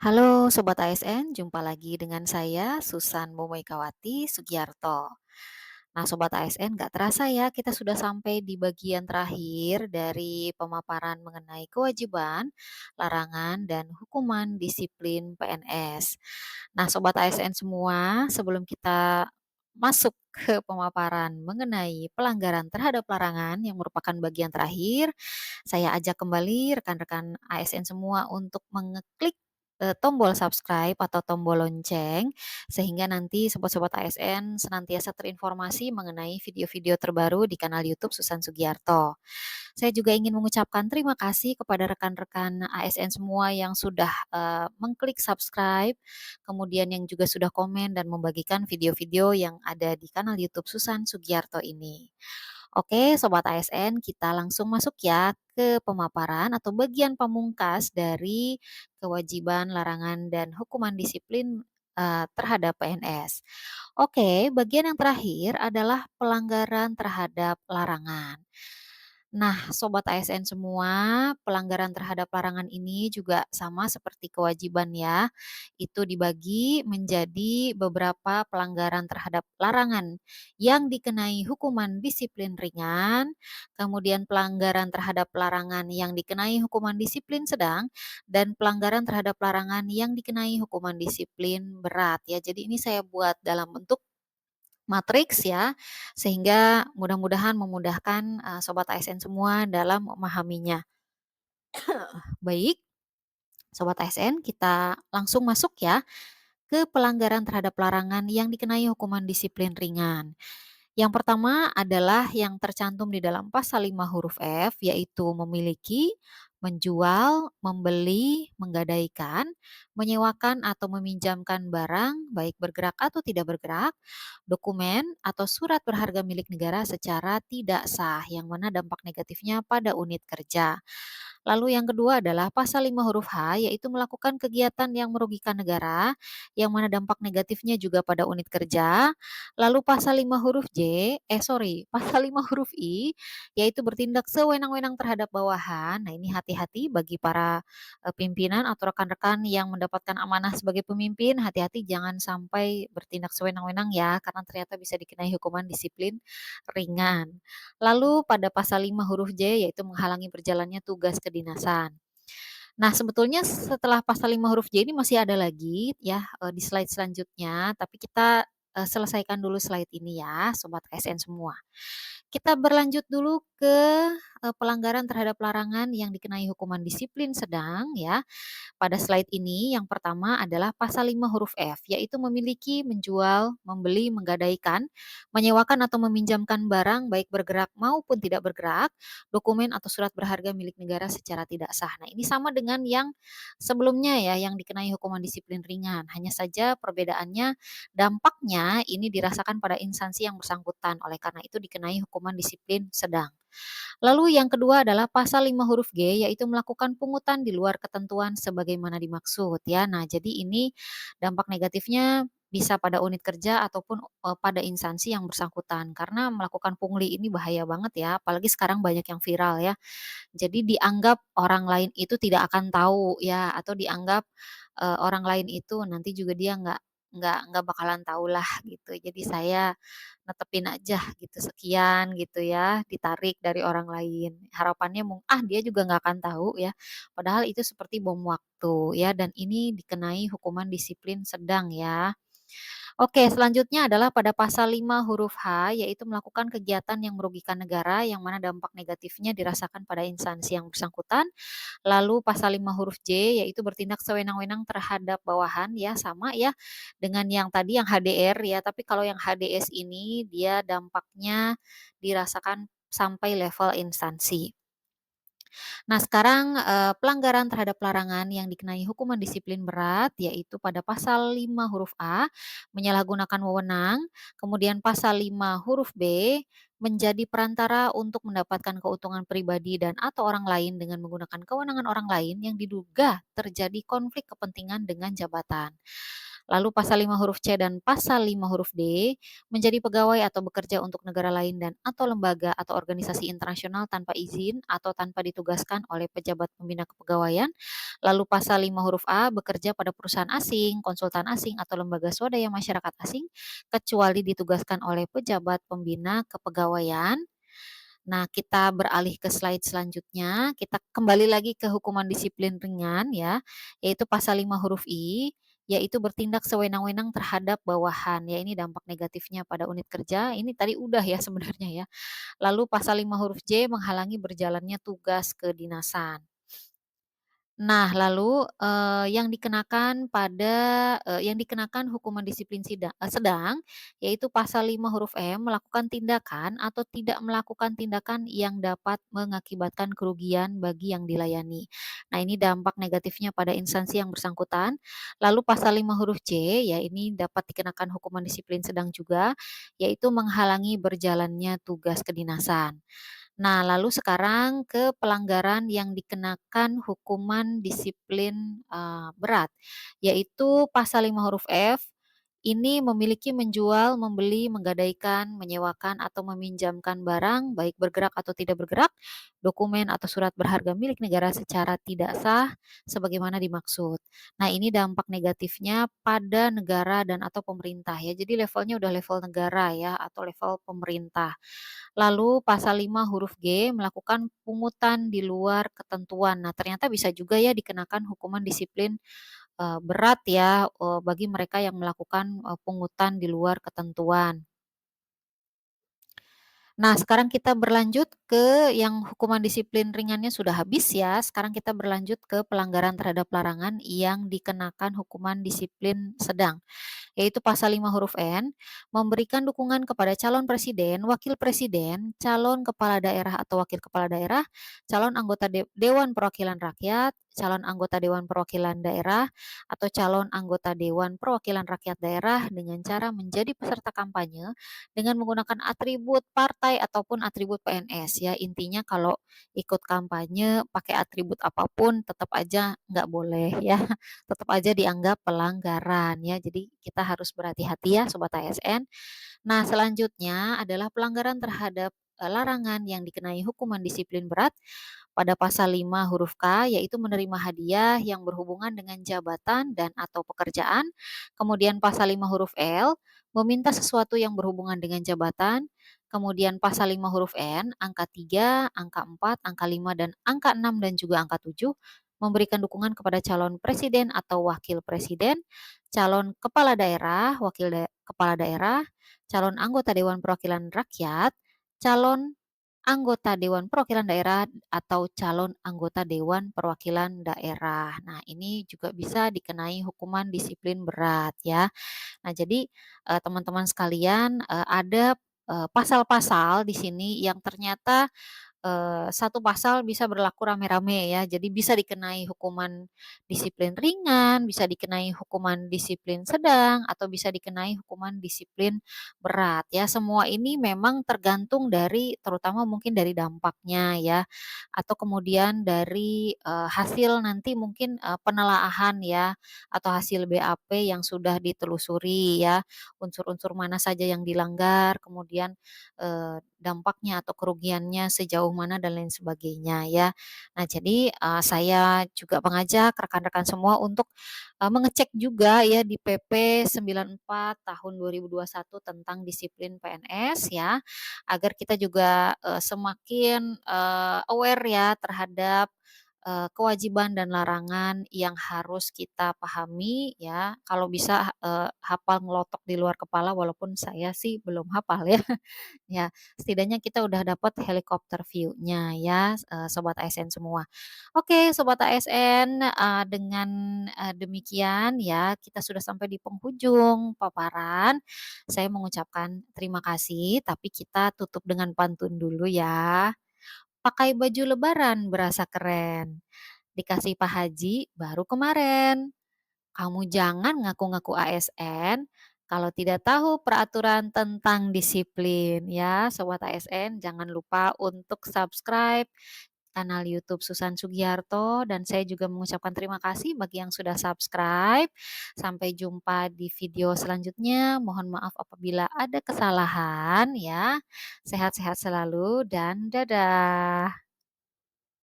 Halo Sobat ASN, jumpa lagi dengan saya Susan Momoikawati Sugiarto. Nah Sobat ASN, nggak terasa ya kita sudah sampai di bagian terakhir dari pemaparan mengenai kewajiban, larangan, dan hukuman disiplin PNS. Nah Sobat ASN semua, sebelum kita masuk ke pemaparan mengenai pelanggaran terhadap larangan yang merupakan bagian terakhir, saya ajak kembali rekan-rekan ASN semua untuk mengeklik tombol subscribe atau tombol lonceng, sehingga nanti sobat-sobat ASN senantiasa terinformasi mengenai video-video terbaru di kanal YouTube Susan Sugiarto. Saya juga ingin mengucapkan terima kasih kepada rekan-rekan ASN semua yang sudah mengklik subscribe, kemudian yang juga sudah komen dan membagikan video-video yang ada di kanal YouTube Susan Sugiarto ini. Oke, Sobat ASN, kita langsung masuk ya ke pemaparan atau bagian pamungkas dari kewajiban, larangan, dan hukuman disiplin terhadap PNS. Oke, bagian yang terakhir adalah pelanggaran terhadap larangan. Nah, Sobat ASN semua, pelanggaran terhadap larangan ini juga sama seperti kewajiban ya. Itu dibagi menjadi beberapa pelanggaran terhadap larangan yang dikenai hukuman disiplin ringan, kemudian pelanggaran terhadap larangan yang dikenai hukuman disiplin sedang, dan pelanggaran terhadap larangan yang dikenai hukuman disiplin berat ya. Jadi ini saya buat dalam bentuk matriks ya, sehingga mudah-mudahan memudahkan, sobat ASN semua dalam memahaminya. Baik, sobat ASN, kita langsung masuk ya ke pelanggaran terhadap larangan yang dikenai hukuman disiplin ringan. Yang pertama adalah yang tercantum di dalam pasal 5 huruf F, yaitu memiliki, menjual, membeli, menggadaikan, menyewakan atau meminjamkan barang, baik bergerak atau tidak bergerak, dokumen atau surat berharga milik negara secara tidak sah, yang mana dampak negatifnya pada unit kerja. Lalu yang kedua adalah pasal 5 huruf H, yaitu melakukan kegiatan yang merugikan negara, yang mana dampak negatifnya juga pada unit kerja. Lalu pasal 5 huruf pasal 5 huruf I, yaitu bertindak sewenang-wenang terhadap bawahan. Nah ini hati-hati bagi para pimpinan atau rekan-rekan yang mendapatkan amanah sebagai pemimpin, hati-hati jangan sampai bertindak sewenang-wenang ya, karena ternyata bisa dikenai hukuman disiplin ringan. Lalu pada pasal 5 huruf J, yaitu menghalangi berjalannya tugas kedinasan. Nah, sebetulnya setelah pasal 5 huruf J ini masih ada lagi ya, di slide selanjutnya, tapi kita selesaikan dulu slide ini ya, sobat ASN semua. Kita berlanjut dulu ke pelanggaran terhadap larangan yang dikenai hukuman disiplin sedang ya. Pada slide ini yang pertama adalah pasal 5 huruf F, yaitu memiliki, menjual, membeli, menggadaikan, menyewakan atau meminjamkan barang baik bergerak maupun tidak bergerak, dokumen atau surat berharga milik negara secara tidak sah. Nah, ini sama dengan yang sebelumnya ya, yang dikenai hukuman disiplin ringan. Hanya saja perbedaannya dampaknya ini dirasakan pada instansi yang bersangkutan. Oleh karena itu dikenai hukuman disiplin sedang. Lalu yang kedua adalah pasal 5 huruf G, yaitu melakukan pungutan di luar ketentuan sebagaimana dimaksud ya. Nah, jadi ini dampak negatifnya bisa pada unit kerja ataupun, pada instansi yang bersangkutan. Karena melakukan pungli ini bahaya banget ya, apalagi sekarang banyak yang viral ya. Jadi dianggap orang lain itu tidak akan tahu ya, atau dianggap, orang lain itu nanti juga dia nggak bakalan tahu lah gitu. Jadi saya netepin aja gitu, sekian gitu ya, ditarik dari orang lain. Harapannya dia juga nggak akan tahu ya, padahal itu seperti bom waktu ya, dan ini dikenai hukuman disiplin sedang ya. Oke, selanjutnya adalah pada pasal 5 huruf H, yaitu melakukan kegiatan yang merugikan negara, yang mana dampak negatifnya dirasakan pada instansi yang bersangkutan. Lalu pasal 5 huruf J, yaitu bertindak sewenang-wenang terhadap bawahan, ya sama ya dengan yang tadi yang HDR ya, tapi kalau yang HDS ini dia dampaknya dirasakan sampai level instansi. Nah, sekarang, pelanggaran terhadap larangan yang dikenai hukuman disiplin berat, yaitu pada pasal 5 huruf A, menyalahgunakan wewenang, kemudian pasal 5 huruf B, menjadi perantara untuk mendapatkan keuntungan pribadi dan atau orang lain dengan menggunakan kewenangan orang lain yang diduga terjadi konflik kepentingan dengan jabatan. Lalu pasal 5 huruf C dan pasal 5 huruf D, menjadi pegawai atau bekerja untuk negara lain dan atau lembaga atau organisasi internasional tanpa izin atau tanpa ditugaskan oleh pejabat pembina kepegawaian. Lalu pasal 5 huruf A, bekerja pada perusahaan asing, konsultan asing atau lembaga swadaya masyarakat asing, kecuali ditugaskan oleh pejabat pembina kepegawaian. Nah, kita beralih ke slide selanjutnya, kita kembali lagi ke hukuman disiplin ringan ya, yaitu pasal 5 huruf I, yaitu bertindak sewenang-wenang terhadap bawahan. Ya, ini dampak negatifnya pada unit kerja, ini tadi udah ya sebenarnya ya. Lalu pasal 5 huruf J, menghalangi berjalannya tugas kedinasan. Nah, lalu, yang dikenakan hukuman disiplin sedang, yaitu pasal 5 huruf M, melakukan tindakan atau tidak melakukan tindakan yang dapat mengakibatkan kerugian bagi yang dilayani. Nah, ini dampak negatifnya pada instansi yang bersangkutan. Lalu pasal 5 huruf C, ya ini dapat dikenakan hukuman disiplin sedang juga, yaitu menghalangi berjalannya tugas kedinasan. Nah, lalu sekarang ke pelanggaran yang dikenakan hukuman disiplin, berat, yaitu pasal 5 huruf F, ini memiliki menjual, membeli, menggadaikan, menyewakan, atau meminjamkan barang, baik bergerak atau tidak bergerak, dokumen atau surat berharga milik negara secara tidak sah, sebagaimana dimaksud. Nah, ini dampak negatifnya pada negara dan atau pemerintah ya, jadi levelnya udah level negara ya, atau level pemerintah. Lalu pasal 5 huruf G, melakukan pungutan di luar ketentuan. Nah, ternyata bisa juga ya dikenakan hukuman disiplin, berat ya, bagi mereka yang melakukan, pungutan di luar ketentuan. Nah, sekarang kita berlanjut ke yang hukuman disiplin ringannya sudah habis ya, sekarang kita berlanjut ke pelanggaran terhadap larangan yang dikenakan hukuman disiplin sedang. Yaitu pasal 5 huruf N, memberikan dukungan kepada calon presiden, wakil presiden, calon kepala daerah atau wakil kepala daerah, calon anggota Dewan Perwakilan Rakyat, calon anggota Dewan Perwakilan Daerah, atau calon anggota Dewan Perwakilan Rakyat Daerah dengan cara menjadi peserta kampanye dengan menggunakan atribut partai ataupun atribut PNS ya. Intinya kalau ikut kampanye pakai atribut apapun tetap aja nggak boleh ya. Tetap aja dianggap pelanggaran ya. Jadi kita harus berhati-hati ya Sobat ASN. Nah, selanjutnya adalah pelanggaran terhadap larangan yang dikenai hukuman disiplin berat pada pasal 5 huruf K, yaitu menerima hadiah yang berhubungan dengan jabatan dan atau pekerjaan. Kemudian pasal 5 huruf L, meminta sesuatu yang berhubungan dengan jabatan. Kemudian pasal 5 huruf N, angka 3, angka 4, angka 5, dan angka 6 dan juga angka 7, memberikan dukungan kepada calon presiden atau wakil presiden, calon kepala daerah, kepala daerah, calon anggota Dewan Perwakilan Rakyat, calon anggota Dewan Perwakilan Daerah atau calon anggota Dewan Perwakilan Daerah. Nah, ini juga bisa dikenai hukuman disiplin berat ya. Nah, jadi, teman-teman sekalian, ada, pasal-pasal di sini yang ternyata satu pasal bisa berlaku rame-rame ya. Jadi bisa dikenai hukuman disiplin ringan, bisa dikenai hukuman disiplin sedang, atau bisa dikenai hukuman disiplin berat ya. Semua ini memang tergantung dari terutama mungkin dari dampaknya ya, atau kemudian dari, hasil nanti mungkin, penelaahan ya, atau hasil BAP yang sudah ditelusuri ya, unsur-unsur mana saja yang dilanggar, kemudian dampaknya atau kerugiannya sejauh mana dan lain sebagainya ya. Nah, jadi, saya juga mengajak rekan-rekan semua untuk, mengecek juga ya di PP 94 tahun 2021 tentang disiplin PNS ya, agar kita juga, semakin, aware ya terhadap, kewajiban dan larangan yang harus kita pahami ya, kalau bisa, hafal ngelotok di luar kepala walaupun saya sih belum hafal ya. Ya, setidaknya kita udah dapat helikopter view-nya ya, sobat ASN semua. Oke, sobat ASN, dengan, demikian ya, kita sudah sampai di penghujung paparan. Saya mengucapkan terima kasih, tapi kita tutup dengan pantun dulu ya. Pakai baju lebaran berasa keren, dikasih Pak Haji baru kemarin. Kamu jangan ngaku-ngaku ASN kalau tidak tahu peraturan tentang disiplin ya, sobat ASN. Jangan lupa untuk subscribe kanal YouTube Susan Sugiarto dan saya juga mengucapkan terima kasih bagi yang sudah subscribe. Sampai jumpa di video selanjutnya. Mohon maaf apabila ada kesalahan ya. Sehat-sehat selalu dan dadah.